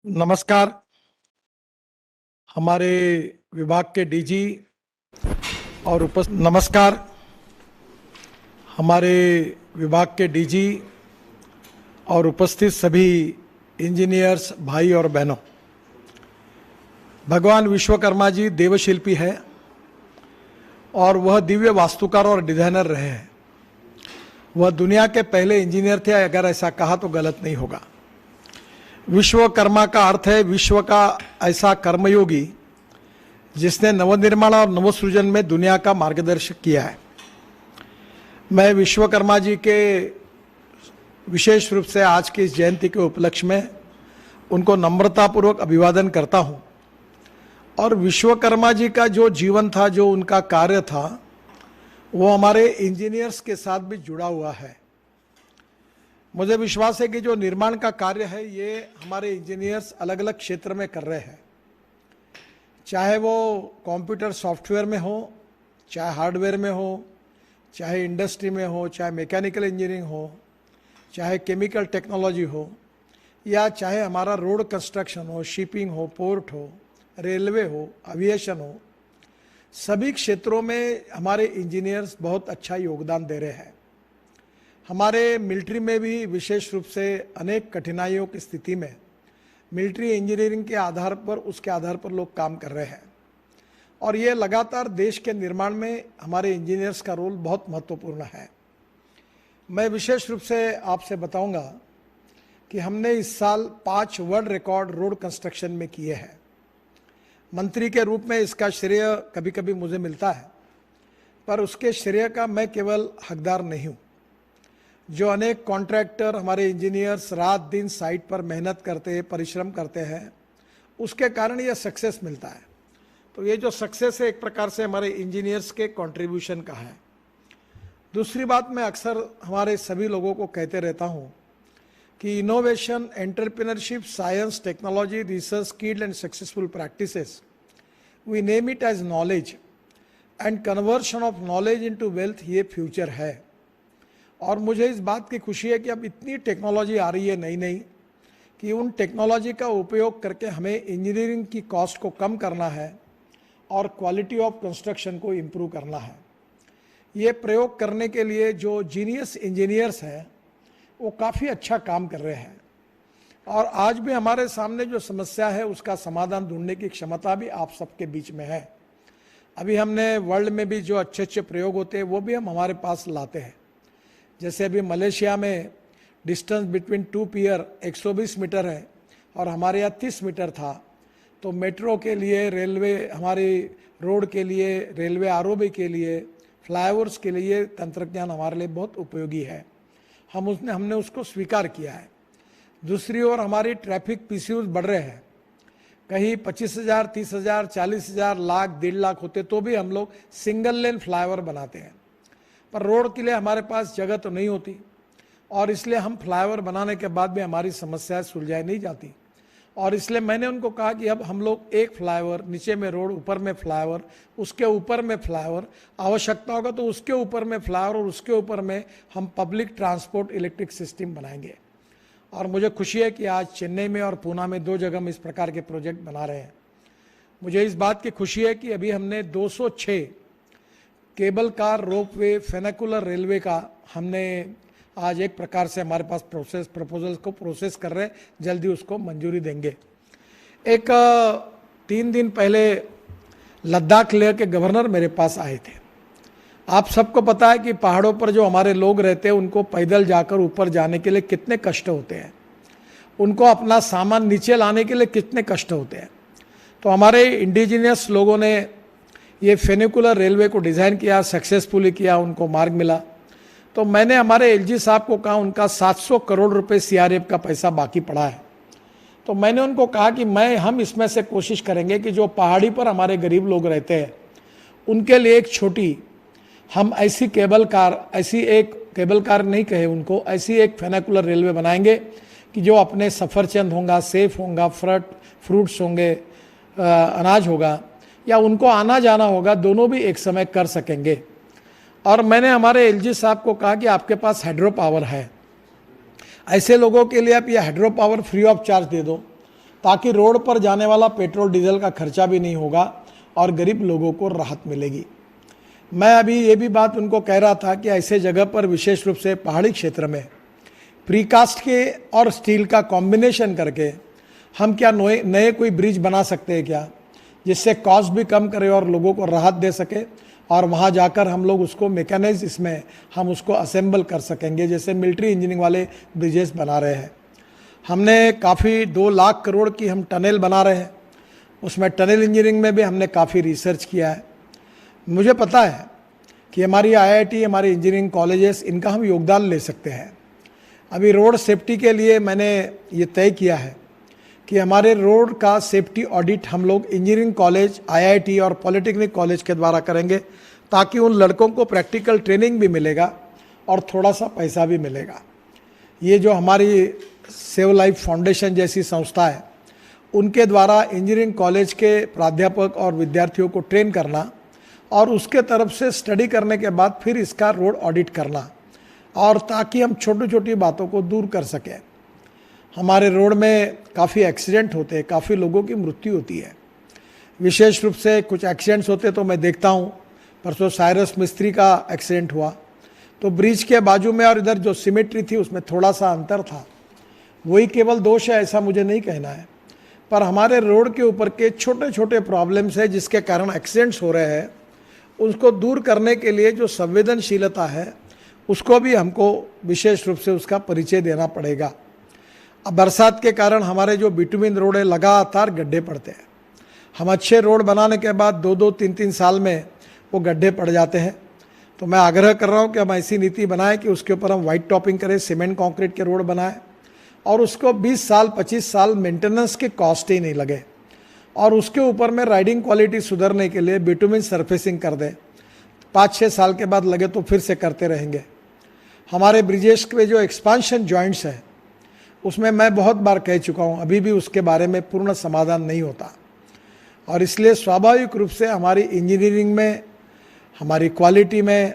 नमस्कार। हमारे विभाग के डीजी और उपस्थित सभी इंजीनियर्स भाई और बहनों, भगवान विश्वकर्मा जी देवशिल्पी है और वह दिव्य वास्तुकार और डिजाइनर रहे हैं। वह दुनिया के पहले इंजीनियर थे, अगर ऐसा कहा तो गलत नहीं होगा। विश्वकर्मा का अर्थ है विश्व का ऐसा कर्मयोगी जिसने नवनिर्माण और नवसृजन में दुनिया का मार्गदर्शन किया है। मैं विश्वकर्मा जी के विशेष रूप से आज की इस जयंती के उपलक्ष्य में उनको नम्रतापूर्वक अभिवादन करता हूं। और विश्वकर्मा जी का जो जीवन था, जो उनका कार्य था, वो हमारे इंजीनियर्स के साथ भी जुड़ा हुआ है। मुझे विश्वास है कि जो निर्माण का कार्य है ये हमारे इंजीनियर्स अलग अलग क्षेत्र में कर रहे हैं, चाहे वो कंप्यूटर सॉफ्टवेयर में हो, चाहे हार्डवेयर में हो, चाहे इंडस्ट्री में हो, चाहे मैकेनिकल इंजीनियरिंग हो, चाहे केमिकल टेक्नोलॉजी हो, या चाहे हमारा रोड कंस्ट्रक्शन हो, शिपिंग हो, पोर्ट हो, रेलवे हो, एविएशन हो। सभी क्षेत्रों में हमारे इंजीनियर्स बहुत अच्छा योगदान दे रहे हैं। हमारे मिलिट्री में भी विशेष रूप से अनेक कठिनाइयों की स्थिति में मिलिट्री इंजीनियरिंग के आधार पर, उसके आधार पर लोग काम कर रहे हैं और ये लगातार देश के निर्माण में हमारे इंजीनियर्स का रोल बहुत महत्वपूर्ण है। मैं विशेष रूप से आपसे बताऊंगा कि हमने इस साल 5 वर्ल्ड रिकॉर्ड रोड कंस्ट्रक्शन में किए हैं। मंत्री के रूप में इसका श्रेय कभी कभी मुझे मिलता है, पर उसके श्रेय का मैं केवल हकदार नहीं हूँ। जो अनेक कॉन्ट्रैक्टर, हमारे इंजीनियर्स रात दिन साइट पर मेहनत करते हैं, परिश्रम करते हैं, उसके कारण यह सक्सेस मिलता है। तो ये जो सक्सेस है एक प्रकार से हमारे इंजीनियर्स के कंट्रीब्यूशन का है। दूसरी बात, मैं अक्सर हमारे सभी लोगों को कहते रहता हूँ कि innovation, entrepreneurship, science, technology, research, skilled and successful practices, we name it as knowledge and conversion of knowledge into wealth, ये फ्यूचर है। और मुझे इस बात की खुशी है कि अब इतनी टेक्नोलॉजी आ रही है नई नई, कि उन टेक्नोलॉजी का उपयोग करके हमें इंजीनियरिंग की कॉस्ट को कम करना है और क्वालिटी ऑफ कंस्ट्रक्शन को इम्प्रूव करना है। ये प्रयोग करने के लिए जो जीनियस इंजीनियर्स हैं वो काफ़ी अच्छा काम कर रहे हैं और आज भी हमारे सामने जो समस्या है उसका समाधान ढूंढने की क्षमता भी आप सबके बीच में है। अभी हमने वर्ल्ड में भी जो अच्छे अच्छे प्रयोग होते हैं वो भी हम हमारे पास लाते हैं। जैसे अभी मलेशिया में डिस्टेंस बिटवीन 2 पियर 120 मीटर है और हमारे यहाँ 30 मीटर था। तो मेट्रो के लिए, रेलवे, हमारी रोड के लिए, रेलवे आरओबी के लिए, फ्लाईओवर्स के लिए तंत्रज्ञान हमारे लिए बहुत उपयोगी है। हमने उसको स्वीकार किया है। दूसरी ओर हमारी ट्रैफिक पीसीयूज बढ़ रहे हैं। कहीं 25,000, 30,000, 40,000, लाख, 1.5 लाख होते तो भी हम लोग सिंगल लेन फ्लाईओवर बनाते हैं, पर रोड के लिए हमारे पास जगह तो नहीं होती और इसलिए हम फ्लाईओवर बनाने के बाद भी हमारी समस्याएं सुलझाई नहीं जाती। और इसलिए मैंने उनको कहा कि अब हम लोग एक फ्लाईओवर, नीचे में रोड, ऊपर में फ्लाईओवर, उसके ऊपर में फ्लाईओवर, आवश्यकता होगा तो उसके ऊपर में फ्लाईओवर और उसके ऊपर में हम पब्लिक ट्रांसपोर्ट इलेक्ट्रिक सिस्टम बनाएंगे। और मुझे खुशी है कि आज चेन्नई में और पूना में 2 जगह हम इस प्रकार के प्रोजेक्ट बना रहे हैं। मुझे इस बात की खुशी है कि अभी हमने 206 केबल कार, रोपवे, फेनिकुलर रेलवे का हमने आज एक प्रकार से हमारे पास प्रपोजल्स को प्रोसेस कर रहे हैं, जल्दी उसको मंजूरी देंगे। एक 3 दिन पहले लद्दाख लेह के गवर्नर मेरे पास आए थे। आप सबको पता है कि पहाड़ों पर जो हमारे लोग रहते हैं उनको पैदल जाकर ऊपर जाने के लिए कितने कष्ट होते हैं, उनको अपना सामान नीचे लाने के लिए कितने कष्ट होते हैं। तो हमारे इंडिजिनियस लोगों ने ये फेनिकुलर रेलवे को डिज़ाइन किया, सक्सेसफुली किया, उनको मार्ग मिला। तो मैंने हमारे एलजी साहब को कहा, उनका 700 करोड़ रुपए सीआरएफ का पैसा बाकी पड़ा है। तो मैंने उनको कहा कि हम इसमें से कोशिश करेंगे कि जो पहाड़ी पर हमारे गरीब लोग रहते हैं उनके लिए एक छोटी, हम ऐसी केबल कार नहीं कहे उनको, ऐसी एक फेनिकुलर रेलवे बनाएंगे कि जो अपने सफरचंद होगा, सेफ होगा, फ्रूट्स होंगे, अनाज होगा, या उनको आना जाना होगा, दोनों भी एक समय कर सकेंगे। और मैंने हमारे एलजी साहब को कहा कि आपके पास हाइड्रो पावर है, ऐसे लोगों के लिए आप ये hydro power free of charge दे दो ताकि रोड पर जाने वाला पेट्रोल डीजल का खर्चा भी नहीं होगा और गरीब लोगों को राहत मिलेगी। मैं अभी ये भी बात उनको कह रहा था कि ऐसे जगह पर विशेष रूप से पहाड़ी क्षेत्र में प्रीकास्ट के और स्टील का कॉम्बिनेशन करके हम क्या नए कोई ब्रिज बना सकते हैं क्या, जिससे कॉस्ट भी कम करे और लोगों को राहत दे सके, और वहाँ जाकर हम लोग उसको मैकेनाइज इसमें हम उसको असेंबल कर सकेंगे, जैसे मिलिट्री इंजीनियरिंग वाले ब्रिजेस बना रहे हैं। हमने काफ़ी 2 लाख करोड़ की हम टनल बना रहे हैं, उसमें टनल इंजीनियरिंग में भी हमने काफ़ी रिसर्च किया है। मुझे पता है कि हमारी IIT, हमारे इंजीनियरिंग कॉलेजेस, इनका हम योगदान ले सकते हैं। अभी रोड सेफ्टी के लिए मैंने ये तय किया है कि हमारे रोड का सेफ्टी ऑडिट हम लोग इंजीनियरिंग कॉलेज, IIT और पॉलिटेक्निक कॉलेज के द्वारा करेंगे, ताकि उन लड़कों को प्रैक्टिकल ट्रेनिंग भी मिलेगा और थोड़ा सा पैसा भी मिलेगा। ये जो हमारी सेव लाइफ फाउंडेशन जैसी संस्था है, उनके द्वारा इंजीनियरिंग कॉलेज के प्राध्यापक और विद्यार्थियों को ट्रेन करना और उसके तरफ से स्टडी करने के बाद फिर इसका रोड ऑडिट करना, और ताकि हम छोटी छोटी बातों को दूर कर सकें। हमारे रोड में काफ़ी एक्सीडेंट होते हैं, काफ़ी लोगों की मृत्यु होती है। विशेष रूप से कुछ एक्सीडेंट्स होते तो मैं देखता हूँ, परसों साइरस मिस्त्री का एक्सीडेंट हुआ तो ब्रिज के बाजू में और इधर जो सिमेट्री थी उसमें थोड़ा सा अंतर था। वही केवल दोष है ऐसा मुझे नहीं कहना है, पर हमारे रोड के ऊपर के छोटे छोटे प्रॉब्लम्स है जिसके कारण एक्सीडेंट्स हो रहे हैं, उसको दूर करने के लिए जो संवेदनशीलता है उसको भी हमको विशेष रूप से उसका परिचय देना पड़ेगा। अब बरसात के कारण हमारे जो बिटुमिन रोड है लगातार गड्ढे पड़ते हैं। हम अच्छे रोड बनाने के बाद 2-2, 3-3 साल में वो गड्ढे पड़ जाते हैं। तो मैं आग्रह कर रहा हूँ कि हम ऐसी नीति बनाएं कि उसके ऊपर हम वाइट टॉपिंग करें, सीमेंट कंक्रीट के रोड बनाएं और उसको 20 साल 25 साल मेंटेनेंस के कॉस्ट ही नहीं लगे, और उसके ऊपर में राइडिंग क्वालिटी सुधरने के लिए बिटुमिन सरफेसिंग कर दें। 5-6 साल के बाद लगे तो फिर से करते रहेंगे। हमारे ब्रिजेस के जो एक्सपांशन जॉइंट्स हैं उसमें मैं बहुत बार कह चुका हूँ, अभी भी उसके बारे में पूर्ण समाधान नहीं होता, और इसलिए स्वाभाविक रूप से हमारी इंजीनियरिंग में, हमारी क्वालिटी में,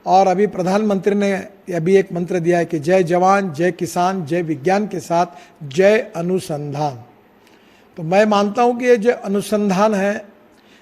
और अभी प्रधानमंत्री ने अभी एक मंत्र दिया है कि जय जवान, जय किसान, जय विज्ञान के साथ जय अनुसंधान। तो मैं मानता हूँ कि ये जो अनुसंधान है,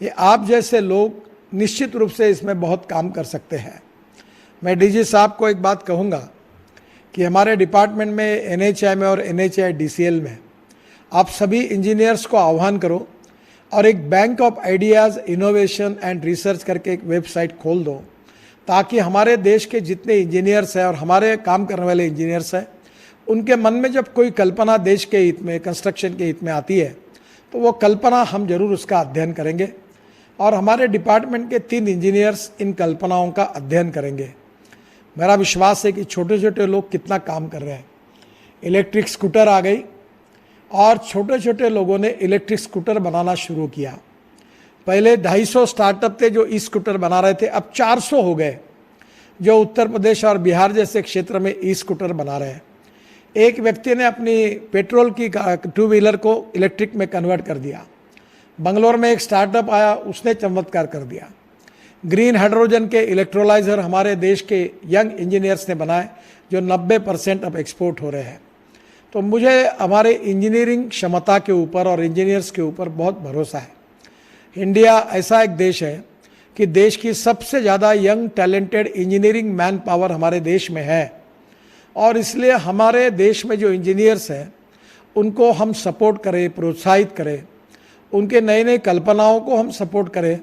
ये आप जैसे लोग निश्चित रूप से इसमें बहुत काम कर सकते हैं। मैं DG साहब को एक बात कहूँगा कि हमारे डिपार्टमेंट में NHI में और NHI DCL में आप सभी इंजीनियर्स को आह्वान करो और एक bank of ideas, innovation and research करके एक वेबसाइट खोल दो, ताकि हमारे देश के जितने इंजीनियर्स हैं और हमारे काम करने वाले इंजीनियर्स हैं, उनके मन में जब कोई कल्पना देश के हित में, कंस्ट्रक्शन के हित में आती है, तो वो कल्पना हम जरूर उसका अध्ययन करेंगे, और हमारे डिपार्टमेंट के 3 इंजीनियर्स इन कल्पनाओं का अध्ययन करेंगे। मेरा विश्वास है कि छोटे छोटे लोग कितना काम कर रहे हैं। इलेक्ट्रिक स्कूटर आ गई और छोटे छोटे लोगों ने इलेक्ट्रिक स्कूटर बनाना शुरू किया। पहले 250 स्टार्टअप थे जो ई स्कूटर बना रहे थे, अब 400 हो गए जो उत्तर प्रदेश और बिहार जैसे क्षेत्र में ई स्कूटर बना रहे हैं। एक व्यक्ति ने अपनी पेट्रोल की 2 व्हीलर को इलेक्ट्रिक में कन्वर्ट कर दिया। बंगलोर में एक स्टार्टअप आया, उसने चमत्कार कर दिया। ग्रीन हाइड्रोजन के इलेक्ट्रोलाइजर हमारे देश के यंग इंजीनियर्स ने बनाए, जो 90% अब एक्सपोर्ट हो रहे हैं। तो मुझे हमारे इंजीनियरिंग क्षमता के ऊपर और इंजीनियर्स के ऊपर बहुत भरोसा है। इंडिया ऐसा एक देश है कि देश की सबसे ज़्यादा young talented engineering man power हमारे देश में है, और इसलिए हमारे देश में जो इंजीनियर्स हैं उनको हम सपोर्ट करें, प्रोत्साहित करें, उनके नए नए कल्पनाओं को हम सपोर्ट करें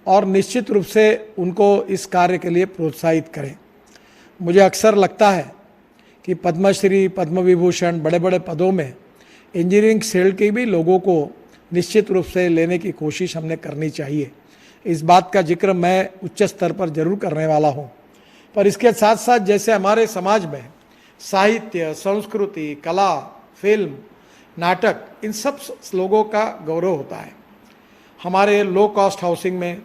और निश्चित रूप से उनको इस कार्य के लिए प्रोत्साहित करें। मुझे अक्सर लगता है कि पद्मश्री, पद्म विभूषण, बड़े बड़े पदों में इंजीनियरिंग फील्ड के भी लोगों को निश्चित रूप से लेने की कोशिश हमने करनी चाहिए। इस बात का जिक्र मैं उच्च स्तर पर जरूर करने वाला हूँ। पर इसके साथ साथ जैसे हमारे समाज में साहित्य, संस्कृति, कला, फिल्म, नाटक, इन सब लोगों का गौरव होता है। हमारे लो कॉस्ट हाउसिंग में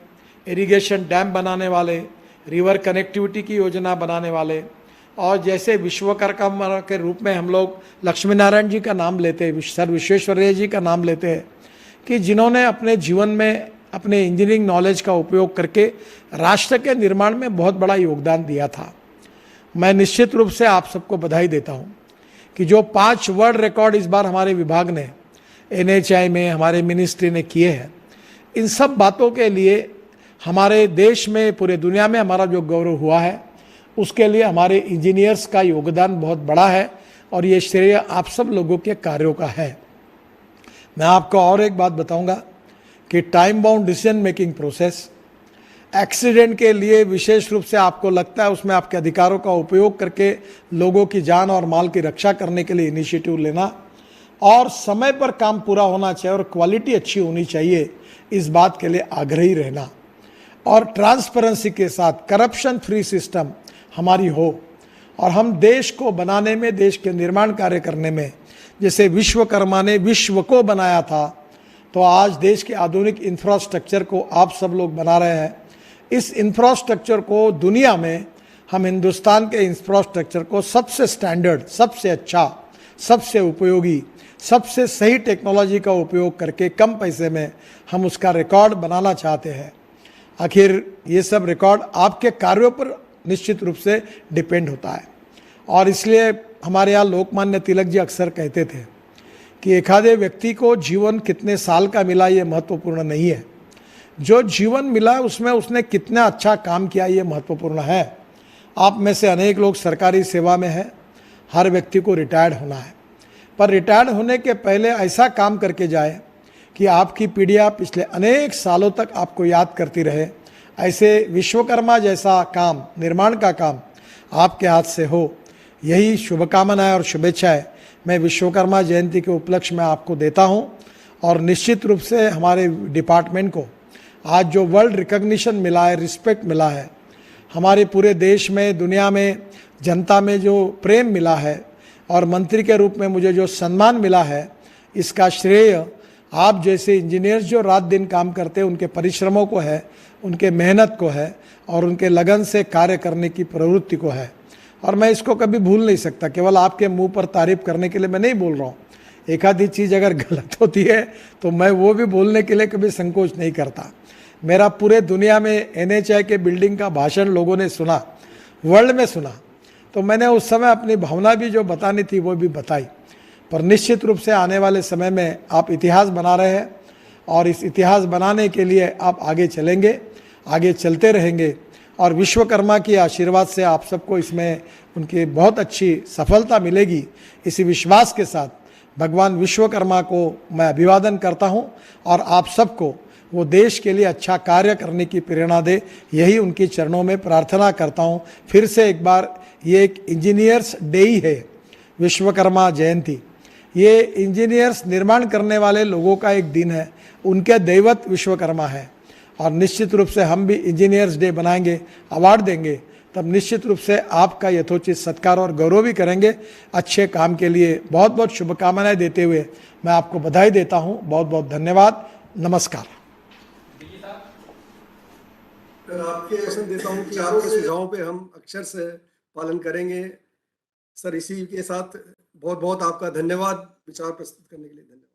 इरिगेशन डैम बनाने वाले, रिवर कनेक्टिविटी की योजना बनाने वाले, और जैसे विश्वकर्मा के रूप में हम लोग लक्ष्मी नारायण जी का नाम लेते हैं, सर विश्वेश्वरैया जी का नाम लेते हैं, कि जिन्होंने अपने जीवन में अपने इंजीनियरिंग नॉलेज का उपयोग करके राष्ट्र के निर्माण में बहुत बड़ा योगदान दिया था। मैं निश्चित रूप से आप सबको बधाई देता हूँ कि जो 5 वर्ल्ड रिकॉर्ड इस बार हमारे विभाग ने NHI में हमारे मिनिस्ट्री ने किए हैं, इन सब बातों के लिए हमारे देश में, पूरे दुनिया में हमारा जो गौरव हुआ है, उसके लिए हमारे इंजीनियर्स का योगदान बहुत बड़ा है और ये श्रेय आप सब लोगों के कार्यों का है। मैं आपको और एक बात बताऊंगा कि time bound decision making process, accident के लिए विशेष रूप से आपको लगता है उसमें आपके अधिकारों का उपयोग करके लोगों की जान और माल की रक्षा करने के लिए इनिशिएटिव लेना, और समय पर काम पूरा होना चाहिए और क्वालिटी अच्छी होनी चाहिए, इस बात के लिए आग्रही रहना, और ट्रांसपेरेंसी के साथ करप्शन फ्री सिस्टम हमारी हो, और हम देश को बनाने में, देश के निर्माण कार्य करने में, जैसे विश्वकर्मा ने विश्व को बनाया था, तो आज देश के आधुनिक इंफ्रास्ट्रक्चर को आप सब लोग बना रहे हैं। इस इंफ्रास्ट्रक्चर को दुनिया में, हम हिंदुस्तान के इंफ्रास्ट्रक्चर को सबसे स्टैंडर्ड, सबसे अच्छा, सबसे उपयोगी, सबसे सही टेक्नोलॉजी का उपयोग करके कम पैसे में हम उसका रिकॉर्ड बनाना चाहते हैं। आखिर ये सब रिकॉर्ड आपके कार्यों पर निश्चित रूप से डिपेंड होता है, और इसलिए हमारे यहाँ लोकमान्य तिलक जी अक्सर कहते थे कि एखादे व्यक्ति को जीवन कितने साल का मिला ये महत्वपूर्ण नहीं है, जो जीवन मिला उसमें उसने कितना अच्छा काम किया ये महत्वपूर्ण है। आप में से अनेक लोग सरकारी सेवा में हैं, हर व्यक्ति को रिटायर्ड होना है, पर रिटायर्ड होने के पहले ऐसा काम करके जाए कि आपकी पीढ़ियाँ पिछले अनेक सालों तक आपको याद करती रहे। ऐसे विश्वकर्मा जैसा काम, निर्माण का काम आपके हाथ से हो, यही शुभकामनाएं और शुभेच्छाएं मैं विश्वकर्मा जयंती के उपलक्ष्य में आपको देता हूं। और निश्चित रूप से हमारे डिपार्टमेंट को आज जो वर्ल्ड रिकॉग्निशन मिला है, रिस्पेक्ट मिला है, हमारे पूरे देश में, दुनिया में, जनता में जो प्रेम मिला है, और मंत्री के रूप में मुझे जो सम्मान मिला है, इसका श्रेय आप जैसे इंजीनियर्स जो रात दिन काम करते हैं उनके परिश्रमों को है, उनके मेहनत को है, और उनके लगन से कार्य करने की प्रवृत्ति को है। और मैं इसको कभी भूल नहीं सकता। केवल आपके मुंह पर तारीफ करने के लिए मैं नहीं बोल रहा हूँ, एक आधी चीज़ अगर गलत होती है तो मैं वो भी बोलने के लिए कभी संकोच नहीं करता। मेरा पूरे दुनिया में NHI के बिल्डिंग का भाषण लोगों ने सुना, वर्ल्ड में सुना, तो मैंने उस समय अपनी भावना भी जो बतानी थी वो भी बताई। पर निश्चित रूप से आने वाले समय में आप इतिहास बना रहे हैं, और इस इतिहास बनाने के लिए आप आगे चलेंगे, आगे चलते रहेंगे, और विश्वकर्मा की आशीर्वाद से आप सबको इसमें उनकी बहुत अच्छी सफलता मिलेगी। इसी विश्वास के साथ भगवान विश्वकर्मा को मैं अभिवादन करता हूं, और आप सबको वो देश के लिए अच्छा कार्य करने की प्रेरणा दे, यही उनके चरणों में प्रार्थना करता हूं। फिर से एक बार, ये एक इंजीनियर्स डे ही है, विश्वकर्मा जयंती, ये इंजीनियर्स निर्माण करने वाले लोगों का एक दिन है, उनके दैवत विश्वकर्मा है। और निश्चित रूप से हम भी इंजीनियर्स डे बनाएंगे, अवार्ड देंगे, तब निश्चित रूप से आपका यथोचित सत्कार और गौरव भी करेंगे। अच्छे काम के लिए बहुत बहुत शुभकामनाएं देते हुए मैं आपको बधाई देता हूं। बहुत बहुत धन्यवाद, नमस्कार। सर, आपके आश्वासन देता हूं कि आपके सुझावों पे हम अक्षर से पालन करेंगे। सर, इसी के साथ बहुत बहुत आपका धन्यवाद विचार प्रस्तुत करने के लिए। धन्यवाद।